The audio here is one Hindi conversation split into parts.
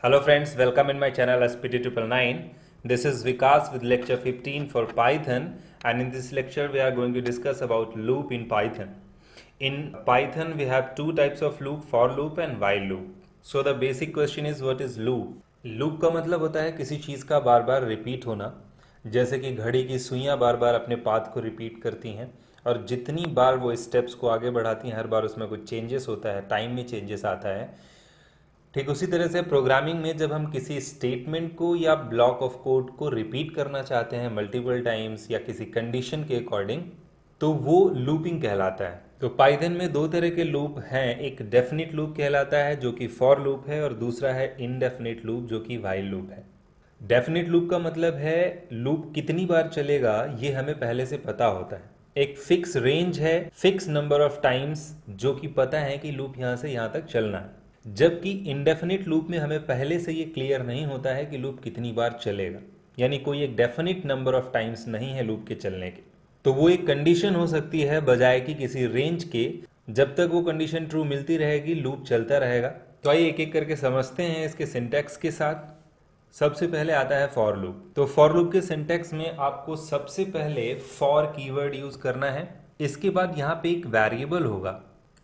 Hello friends, welcome in my channel SPT999. This is Vikas with lecture 15 for Python, and in this lecture we are going to discuss about loop in Python. In Python we have two types of loop, for loop and while loop. So the basic question is what is loop? Loop का मतलब होता है किसी चीज़ का बार बार रिपीट होना, जैसे कि घड़ी की सुइयां बार बार अपने पाथ को रिपीट करती हैं और जितनी बार वो स्टेप्स को आगे बढ़ाती हैं हर बार उसमें कुछ चेंजेस होता है, टाइम में चेंजेस आता है। ठीक उसी तरह से प्रोग्रामिंग में जब हम किसी स्टेटमेंट को या ब्लॉक ऑफ कोड को रिपीट करना चाहते हैं मल्टीपल टाइम्स या किसी कंडीशन के अकॉर्डिंग, तो वो लूपिंग कहलाता है। तो पाइथन में दो तरह के लूप हैं, एक डेफिनिट लूप कहलाता है जो कि फॉर लूप है और दूसरा है इनडेफिनिट लूप जो कि व्हाइल लूप है। डेफिनिट लूप का मतलब है लूप कितनी बार चलेगा ये हमें पहले से पता होता है, एक फिक्स रेंज है, फिक्स नंबर ऑफ टाइम्स जो कि पता है कि लूप यहाँ से यहाँ तक चलना है। जबकि इंडेफिनिट लूप में हमें पहले से ये क्लियर नहीं होता है कि लूप कितनी बार चलेगा, यानी कोई एक डेफिनिट नंबर ऑफ टाइम्स नहीं है लूप के चलने के। तो वो एक कंडीशन हो सकती है बजाय कि किसी रेंज के, जब तक वो कंडीशन ट्रू मिलती रहेगी लूप चलता रहेगा। तो आइए एक एक करके समझते हैं इसके सिंटैक्स के साथ। सबसे पहले आता है फॉर लूप। तो फॉर लूप के सिंटैक्स में आपको सबसे पहले फॉर कीवर्ड यूज करना है। इसके बाद यहाँ पे एक वेरिएबल होगा,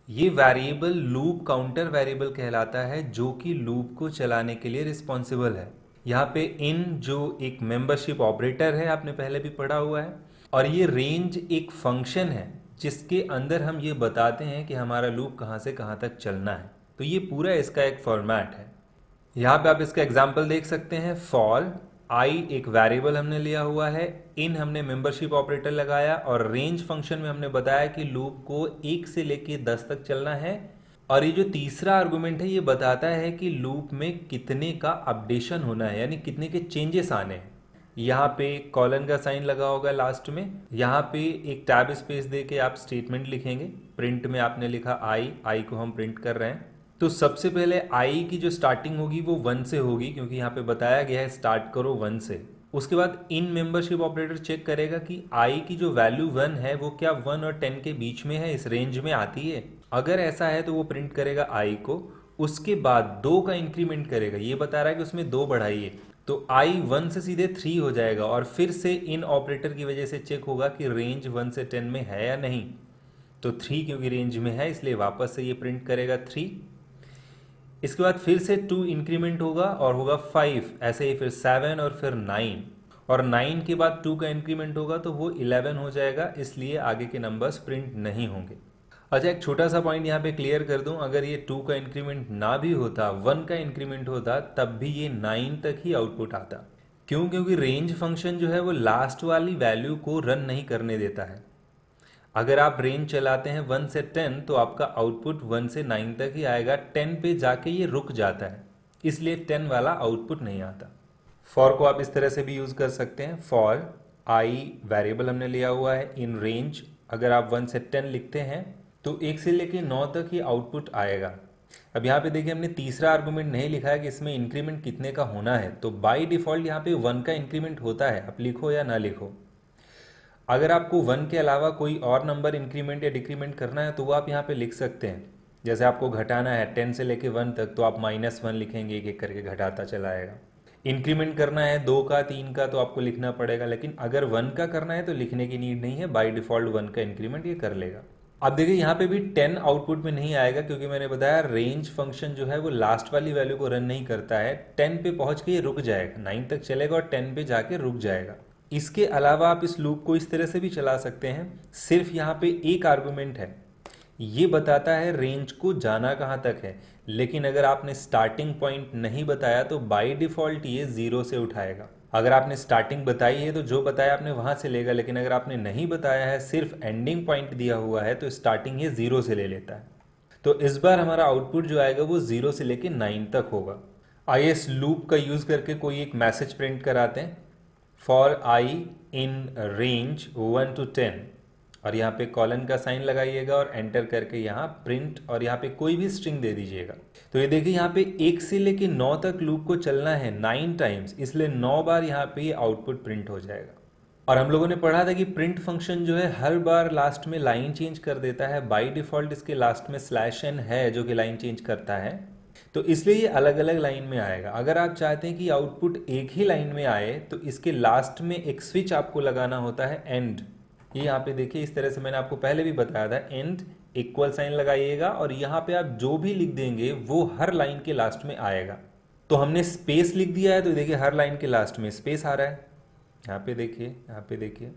ये वेरिएबल लूप काउंटर वेरिएबल कहलाता है जो कि लूप को चलाने के लिए रिस्पॉन्सिबल है। यहाँ पे इन जो एक मेंबरशिप ऑपरेटर है, आपने पहले भी पढ़ा हुआ है, और ये रेंज एक फंक्शन है जिसके अंदर हम ये बताते हैं कि हमारा लूप कहाँ से कहाँ तक चलना है। तो ये पूरा इसका एक फॉर्मेट है। यहाँ पे आप इसका एग्जाम्पल देख सकते हैं। फॉर आई एक वेरिएबल हमने लिया हुआ है, इन हमने मेंबरशिप ऑपरेटर लगाया और रेंज फंक्शन में हमने बताया कि लूप को 1 से लेके 10 तक चलना है। और ये जो तीसरा आर्गुमेंट है ये बताता है कि लूप में कितने का अपडेशन होना है, यानी कितने के चेंजेस आने हैं। यहाँ पे कॉलन का साइन लगा होगा लास्ट में, यहाँ पे एक टैब स्पेस दे के आप स्टेटमेंट लिखेंगे। प्रिंट में आपने लिखा आई को हम प्रिंट कर रहे हैं। तो सबसे पहले आई की जो स्टार्टिंग होगी वो 1 से होगी, क्योंकि यहाँ पे बताया गया है स्टार्ट करो 1 से। उसके बाद इन मेंबरशिप ऑपरेटर चेक करेगा कि आई की जो वैल्यू 1 है वो क्या 1 और 10 के बीच में है, इस रेंज में आती है। अगर ऐसा है तो वो प्रिंट करेगा आई को। उसके बाद 2 का इंक्रीमेंट करेगा, ये बता रहा है कि उसमें 2 बढ़ाइए, तो आई 1 से सीधे 3 हो जाएगा और फिर से इन ऑपरेटर की वजह से चेक होगा कि रेंज 1 से 10 में है या नहीं। तो 3 क्योंकि रेंज में है इसलिए वापस से ये प्रिंट करेगा 3। इसके बाद फिर से 2 इंक्रीमेंट होगा और होगा 5, ऐसे ही फिर 7 और फिर 9, और 9 के बाद 2 का इंक्रीमेंट होगा तो वो 11 हो जाएगा, इसलिए आगे के नंबर्स प्रिंट नहीं होंगे। अच्छा, एक छोटा सा पॉइंट यहाँ पे क्लियर कर दूं, अगर ये 2 का इंक्रीमेंट ना भी होता, 1 का इंक्रीमेंट होता, तब भी ये 9 तक ही आउटपुट आता। क्यों? क्योंकि रेंज फंक्शन जो है वो लास्ट वाली वैल्यू को रन नहीं करने देता है। अगर आप रेंज चलाते हैं 1 से 10 तो आपका आउटपुट 1 से 9 तक ही आएगा, 10 पे जाके ये रुक जाता है, इसलिए 10 वाला आउटपुट नहीं आता। फॉर को आप इस तरह से भी यूज़ कर सकते हैं। फॉर आई वेरिएबल हमने लिया हुआ है, इन रेंज अगर आप 1 से 10 लिखते हैं तो 1 से लेके 9 तक ही आउटपुट आएगा। अब यहाँ पे देखिए हमने तीसरा आर्गुमेंट नहीं लिखा है कि इसमें इंक्रीमेंट कितने का होना है, तो बाय डिफ़ॉल्ट यहाँ पे 1 का इंक्रीमेंट होता है, आप लिखो या ना लिखो। अगर आपको 1 के अलावा कोई और नंबर इंक्रीमेंट या डिक्रीमेंट करना है तो वो आप यहाँ पे लिख सकते हैं। जैसे आपको घटाना है 10 से लेके 1 तक तो आप -1 लिखेंगे, एक एक करके घटाता चला आएगा। इंक्रीमेंट करना है 2 का 3 का तो आपको लिखना पड़ेगा, लेकिन अगर 1 का करना है तो लिखने की नीड नहीं है, बाय डिफ़ॉल्ट 1 का इंक्रीमेंट ये कर लेगा। अब देखिए यहाँ पे भी 10 आउटपुट में नहीं आएगा, क्योंकि मैंने बताया रेंज फंक्शन जो है वो लास्ट वाली वैल्यू को रन नहीं करता है। 10 पे पहुँच के ये रुक जाएगा, 9 तक चलेगा और 10 पे जाके रुक जाएगा। इसके अलावा आप इस लूप को इस तरह से भी चला सकते हैं, सिर्फ यहाँ पे एक आर्गुमेंट है, ये बताता है रेंज को जाना कहाँ तक है, लेकिन अगर आपने स्टार्टिंग पॉइंट नहीं बताया तो बाय डिफ़ॉल्ट ये 0 से उठाएगा। अगर आपने स्टार्टिंग बताई है तो जो बताया आपने वहाँ से लेगा, लेकिन अगर आपने नहीं बताया है, सिर्फ एंडिंग पॉइंट दिया हुआ है, तो स्टार्टिंग ये 0 से ले लेता है। तो इस बार हमारा आउटपुट जो आएगा वो 0 से लेके 9 तक होगा। आइए इस लूप का यूज़ करके कोई एक मैसेज प्रिंट कराते हैं। For I in range 1 to 10, और यहाँ पे कॉलन का साइन लगाइएगा और एंटर करके यहाँ प्रिंट, और यहाँ पे कोई भी स्ट्रिंग दे दीजिएगा। तो ये देखिए यहाँ पे 1 से लेके 9 तक लूप को चलना है 9 टाइम्स, इसलिए 9 बार यहाँ पे ये आउटपुट प्रिंट हो जाएगा। और हम लोगों ने पढ़ा था कि प्रिंट फंक्शन जो है हर बार लास्ट में लाइन चेंज कर देता है, बाय डिफ़ॉल्ट इसके लास्ट में /n है जो कि लाइन चेंज करता है। तो इसलिए ये अलग अलग लाइन में आएगा। अगर आप चाहते हैं कि आउटपुट एक ही लाइन में आए तो इसके लास्ट में एक स्विच आपको लगाना होता है एंड। ये यहाँ पे देखिए इस तरह से मैंने आपको पहले भी बताया था, एंड इक्वल साइन लगाइएगा और यहाँ पे आप जो भी लिख देंगे वो हर लाइन के लास्ट में आएगा। तो हमने स्पेस लिख दिया है तो देखिए हर लाइन के लास्ट में स्पेस आ रहा है। यहाँ पे देखिए, यहाँ पे देखिए,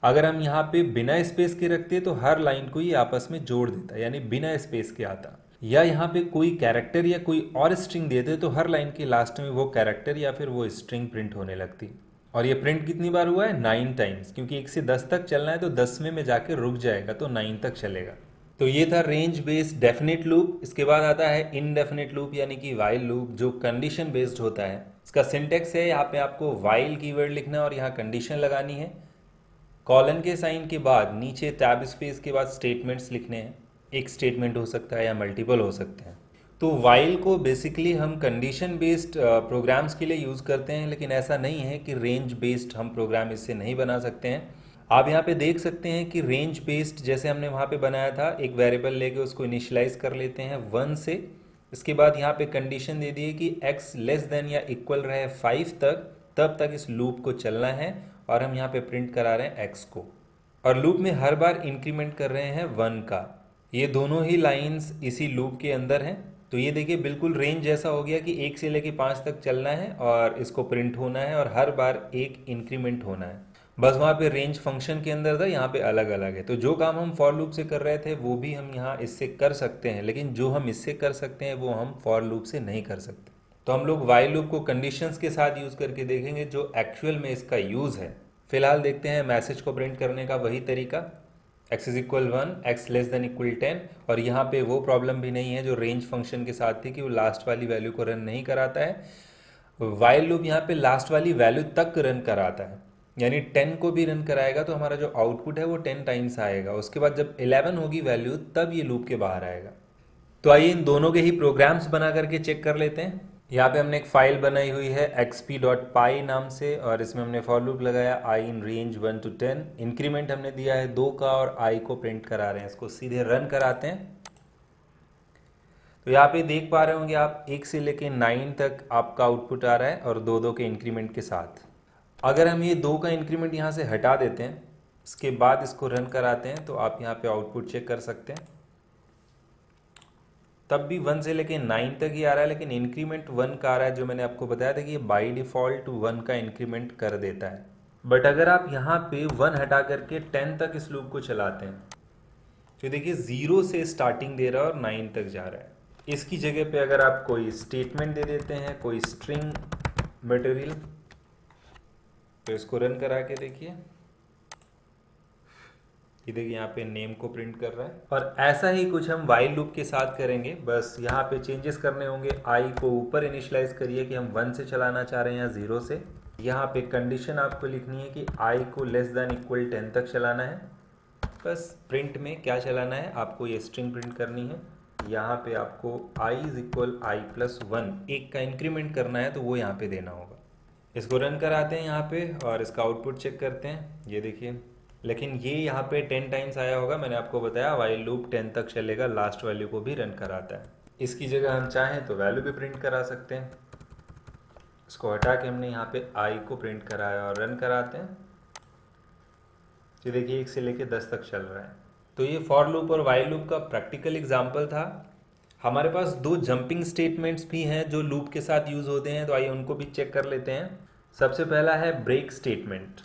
अगर हम यहाँ पे बिना स्पेस के रखते तो हर लाइन को ये आपस में जोड़ देता, यानी बिना स्पेस के आता। या यहाँ पे कोई कैरेक्टर या कोई और स्ट्रिंग देते तो हर लाइन के लास्ट में वो कैरेक्टर या फिर वो स्ट्रिंग प्रिंट होने लगती। और ये प्रिंट कितनी बार हुआ है? 9 टाइम्स, क्योंकि 1 से 10 तक चलना है तो 10वें में जाके रुक जाएगा तो 9 तक चलेगा। तो ये था रेंज बेस्ड डेफिनेट लूप। इसके बाद आता है इनडेफिनेट लूप यानी कि वाइल लूप, जो कंडीशन बेस्ड होता है। इसका सिंटेक्स है, यहाँ पे आपको वाइल कीवर्ड लिखना है और यहाँ कंडीशन लगानी है। कॉलन के साइन के बाद नीचे टैब स्पेस के बाद स्टेटमेंट्स लिखने हैं। एक स्टेटमेंट हो सकता है या मल्टीपल हो सकते हैं। तो वाइल को बेसिकली हम कंडीशन बेस्ड प्रोग्राम्स के लिए यूज़ करते हैं, लेकिन ऐसा नहीं है कि रेंज बेस्ड हम प्रोग्राम इससे नहीं बना सकते हैं। आप यहाँ पे देख सकते हैं कि रेंज बेस्ड जैसे हमने वहाँ पे बनाया था, एक वेरिएबल लेके उसको इनिशियलाइज कर लेते हैं 1 से। इसके बाद यहाँ पे कंडीशन दे दी है कि x लेस देन या इक्वल रहे 5 तक, तब तक इस लूप को चलना है और हम यहाँ पे प्रिंट करा रहे हैं x को। और लूप में हर बार इंक्रीमेंट कर रहे हैं 1 का। ये दोनों ही लाइंस इसी लूप के अंदर हैं। तो ये देखिए बिल्कुल रेंज जैसा हो गया कि 1 से लेके 5 तक चलना है और इसको प्रिंट होना है और हर बार एक इंक्रीमेंट होना है। बस वहाँ पे रेंज फंक्शन के अंदर था, यहाँ पे अलग अलग है। तो जो काम हम फॉर लूप से कर रहे थे वो भी हम यहाँ इससे कर सकते हैं, लेकिन जो हम इससे कर सकते हैं वो हम फॉर लूप से नहीं कर सकते। तो हम लोग वाइल लूप को कंडीशंस के साथ यूज़ करके देखेंगे जो एक्चुअल में इसका यूज़ है। फिलहाल देखते हैं मैसेज को प्रिंट करने का वही तरीका, x is equal 1, x less than equal 10। और यहाँ पे वो प्रॉब्लम भी नहीं है जो रेंज फंक्शन के साथ थी कि वो लास्ट वाली वैल्यू को रन नहीं कराता है। वाइल लूप यहाँ पे लास्ट वाली वैल्यू तक रन कराता है, यानी 10 को भी रन कराएगा तो हमारा जो आउटपुट है वो 10 टाइम्स आएगा। उसके बाद जब 11 होगी वैल्यू तब ये लूप के बाहर आएगा। तो आइए इन दोनों के ही प्रोग्राम्स बना करके चेक कर लेते हैं। यहाँ पे हमने एक फाइल बनाई हुई है xp.py नाम से और इसमें हमने फॉर लूप लगाया i in range 1 to 10। Increment हमने दिया है 2 का और i को प्रिंट करा रहे हैं। इसको सीधे रन कराते हैं। तो यहाँ पे देख पा रहे होंगे आप 1 से लेके 9 तक आपका आउटपुट आ रहा है और 2-2 के इंक्रीमेंट के साथ। अगर हम ये 2 का इंक्रीमेंट यहाँ से हटा देते हैं, इसके बाद इसको रन कराते हैं, तो आप यहाँ पे आउटपुट चेक कर सकते हैं। तब भी 1 से लेके 9 तक ही आ रहा है, लेकिन इंक्रीमेंट 1 का आ रहा है, जो मैंने आपको बताया था कि ये बाई डिफ़ॉल्ट 1 का इंक्रीमेंट कर देता है। बट अगर आप यहाँ पे 1 हटा करके 10 तक इस लूप को चलाते हैं तो देखिए 0 से स्टार्टिंग दे रहा है और 9 तक जा रहा है। इसकी जगह पे अगर आप कोई स्टेटमेंट दे देते हैं, कोई स्ट्रिंग मटेरियल, तो इसको रन करा के देखिए, ये देखिए यहाँ पे नेम को प्रिंट कर रहा है। और ऐसा ही कुछ हम वाइल लूप के साथ करेंगे, बस यहाँ पे चेंजेस करने होंगे। i को ऊपर इनिशियलाइज करिए कि हम 1 से चलाना चाह रहे हैं या 0 से। यहाँ पे कंडीशन आपको लिखनी है कि i को लेस देन इक्वल 10 तक चलाना है। बस प्रिंट में क्या चलाना है, आपको ये स्ट्रिंग प्रिंट करनी है। यहाँ पे आपको i is equal i plus 1, एक का इंक्रीमेंट करना है तो वो यहाँ पे देना होगा। इसको रन कराते हैं यहाँ पे और इसका आउटपुट चेक करते हैं। ये देखिए, लेकिन ये यहाँ पे 10 टाइम्स आया होगा। मैंने आपको बताया वाइल लूप 10 तक चलेगा, लास्ट वैल्यू को भी रन कराता है। इसकी जगह हम चाहें तो वैल्यू भी प्रिंट करा सकते हैं। इसको हटा के हमने यहाँ पे i को प्रिंट कराया और रन कराते हैं। ये देखिए 1 से लेके 10 तक चल रहा है। तो ये फॉर लूप और वाइल लूप का प्रैक्टिकल एग्जाम्पल था। हमारे पास 2 जंपिंग स्टेटमेंट्स भी हैं जो लूप के साथ यूज़ होते हैं, तो आइए उनको भी चेक कर लेते हैं। सबसे पहला है ब्रेक स्टेटमेंट।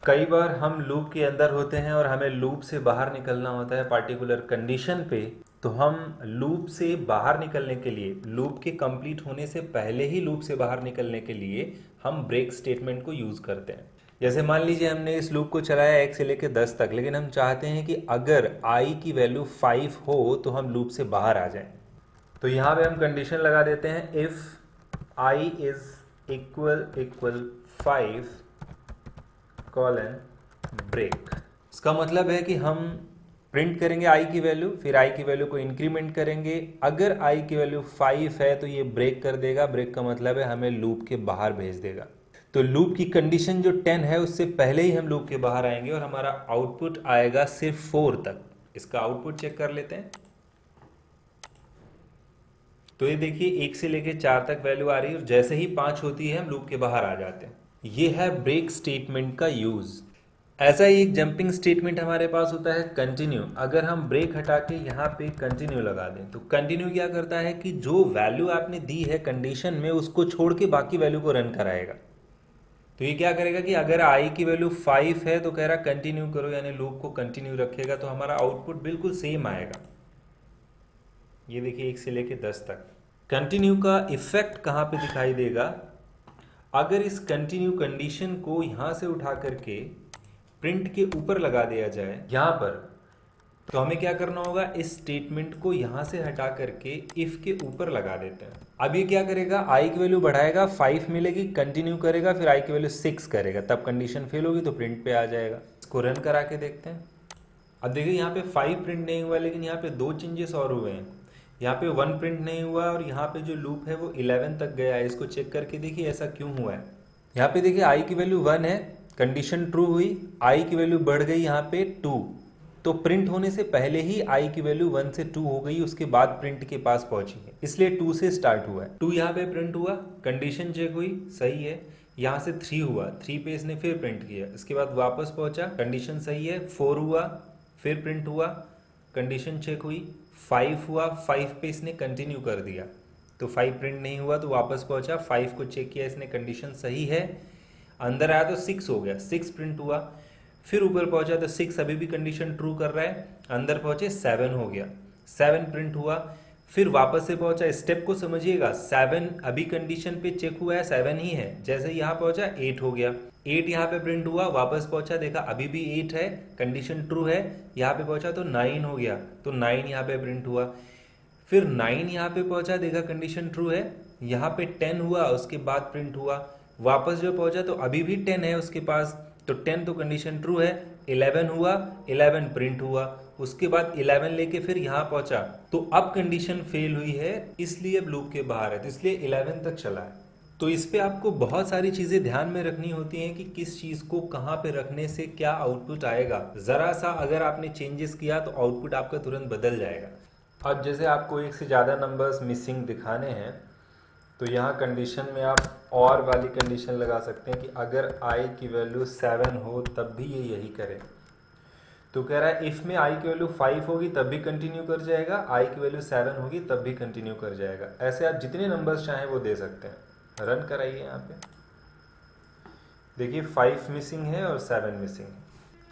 कई बार हम लूप के अंदर होते हैं और हमें लूप से बाहर निकलना होता है पार्टिकुलर कंडीशन पे, तो हम लूप से बाहर निकलने के लिए, लूप के कंप्लीट होने से पहले ही लूप से बाहर निकलने के लिए हम ब्रेक स्टेटमेंट को यूज़ करते हैं। जैसे मान लीजिए हमने इस लूप को चलाया 1 से लेकर 10 तक, लेकिन हम चाहते हैं कि अगर i की वैल्यू 5 हो तो हम लूप से बाहर आ जाएं। तो यहाँ पे हम कंडीशन लगा देते हैं, if i is equal 5 colon break. इसका मतलब है कि हम प्रिंट करेंगे i की वैल्यू, फिर i की वैल्यू को इंक्रीमेंट करेंगे। अगर i की वैल्यू 5 है तो ये ब्रेक कर देगा। ब्रेक का मतलब है हमें लूप के बाहर भेज देगा। तो लूप की कंडीशन जो 10 है उससे पहले ही हम लूप के बाहर आएंगे और हमारा आउटपुट आएगा सिर्फ 4 तक। इसका आउटपुट चेक कर लेते हैं। तो ये देखिए 1 से लेके 4 तक वैल्यू आ रही है और जैसे ही 5 होती है हम लूप के बाहर आ जाते हैं। ये है ब्रेक स्टेटमेंट का यूज। ऐसा ही एक जंपिंग स्टेटमेंट हमारे पास होता है कंटिन्यू। अगर हम ब्रेक हटा के यहाँ पे कंटिन्यू लगा दें तो कंटिन्यू क्या करता है कि जो वैल्यू आपने दी है कंडीशन में उसको छोड़ के बाकी वैल्यू को रन कराएगा। तो ये क्या करेगा कि अगर आई की वैल्यू 5 है तो कह रहा कंटिन्यू करो, यानी लूप को कंटिन्यू रखेगा, तो हमारा आउटपुट बिल्कुल सेम आएगा। ये देखिए 1 से लेके 10 तक। कंटिन्यू का इफेक्ट कहाँ पे दिखाई देगा? अगर इस कंटिन्यू कंडीशन को यहाँ से उठा करके प्रिंट के ऊपर लगा दिया जाए यहाँ पर, तो हमें क्या करना होगा, इस स्टेटमेंट को यहाँ से हटा करके इफ के ऊपर लगा देते हैं। अब ये क्या करेगा, आई की वैल्यू बढ़ाएगा, 5 मिलेगी, कंटिन्यू करेगा, फिर आई की वैल्यू 6 करेगा, तब कंडीशन फेल होगी तो प्रिंट पे आ जाएगा। इसको रन करा के देखते हैं। अब देखिए यहाँ पे 5 प्रिंट नहीं हुआ, लेकिन यहाँ पे 2 चेंजेस और हुए हैं। यहाँ पे 1 प्रिंट नहीं हुआ और यहाँ पे जो लूप है वो 11 तक गया है। इसको चेक करके देखिए ऐसा क्यों हुआ है। यहाँ पे देखिए आई की वैल्यू 1 है, कंडीशन ट्रू हुई, आई की वैल्यू बढ़ गई यहाँ पे 2, तो प्रिंट होने से पहले ही आई की वैल्यू 1 से 2 हो गई, उसके बाद प्रिंट के पास पहुंची है, इसलिए 2 से स्टार्ट हुआ है। 2 यहाँ पे प्रिंट हुआ, कंडीशन चेक हुई, सही है। यहाँ से 3 हुआ, 3 पे इसने फिर प्रिंट किया, इसके बाद वापस पहुंचा, कंडीशन सही है। 4 हुआ, फिर प्रिंट हुआ, कंडीशन चेक हुई। 5 हुआ, 5 पे इसने कंटिन्यू कर दिया, तो 5 प्रिंट नहीं हुआ तो वापस पहुंचा, 5 को चेक किया इसने, कंडीशन सही है। अंदर आया तो 6 हो गया, 6 प्रिंट हुआ, फिर ऊपर पहुंचा तो 6 अभी भी कंडीशन ट्रू कर रहा है, अंदर पहुंचे 7 हो गया, 7 प्रिंट हुआ, फिर वापस से पहुंचा। स्टेप को समझिएगा, 7 अभी कंडीशन पे चेक हुआ है, 7 ही है, जैसे यहाँ पहुंचा 8 हो गया, 8 यहाँ पे प्रिंट हुआ, वापस पहुंचा, देखा अभी भी 8 है, कंडीशन ट्रू है, यहाँ पे पहुंचा तो 9 हो गया, तो 9 यहाँ पे प्रिंट हुआ, फिर 9 यहाँ पे पहुंचा, देखा कंडीशन ट्रू है, यहाँ पे 10 हुआ, उसके बाद प्रिंट हुआ, वापस जो पहुंचा तो अभी भी 10 है उसके पास, तो 10 तो कंडीशन ट्रू है। 11 हुआ, 11 प्रिंट हुआ, उसके बाद 11 लेके फिर यहाँ पहुंचा, तो अब कंडीशन फेल हुई है, इसलिए अब लूप के बाहर है, तो इसलिए 11 तक चला है। तो इस पे आपको बहुत सारी चीज़ें ध्यान में रखनी होती हैं कि किस चीज़ को कहाँ पे रखने से क्या आउटपुट आएगा। ज़रा सा अगर आपने चेंजेस किया तो आउटपुट आपका तुरंत बदल जाएगा। अब जैसे आपको 1 से ज़्यादा नंबर्स मिसिंग दिखाने हैं, तो यहाँ कंडीशन में आप और वाली कंडीशन लगा सकते हैं कि अगर i की वैल्यू 7 हो तब भी ये यही करे। तो कह रहा है इफ़ में i की वैल्यू 5 होगी तब भी कंटिन्यू कर जाएगा, i की वैल्यू 7 होगी तब भी कंटिन्यू कर जाएगा। ऐसे आप जितने नंबर्स चाहें वो दे सकते हैं। रन कराइए यहाँ पे, देखिए 5 मिसिंग है और 7 मिसिंग है।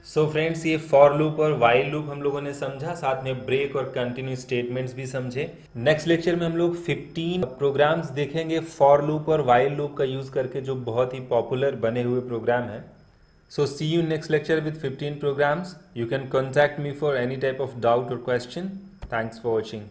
सो फ्रेंड्स, ये फॉर लूप और वाइल लूप हम लोगों ने समझा, साथ में ब्रेक और कंटिन्यू स्टेटमेंट्स भी समझे। नेक्स्ट लेक्चर में हम लोग 15 प्रोग्राम्स देखेंगे फॉर लूप और वाइल लूप का यूज करके, जो बहुत ही पॉपुलर बने हुए प्रोग्राम है। So see you next lecture with 15 programs. You can contact me for any type of doubt और क्वेश्चन। Thanks for watching.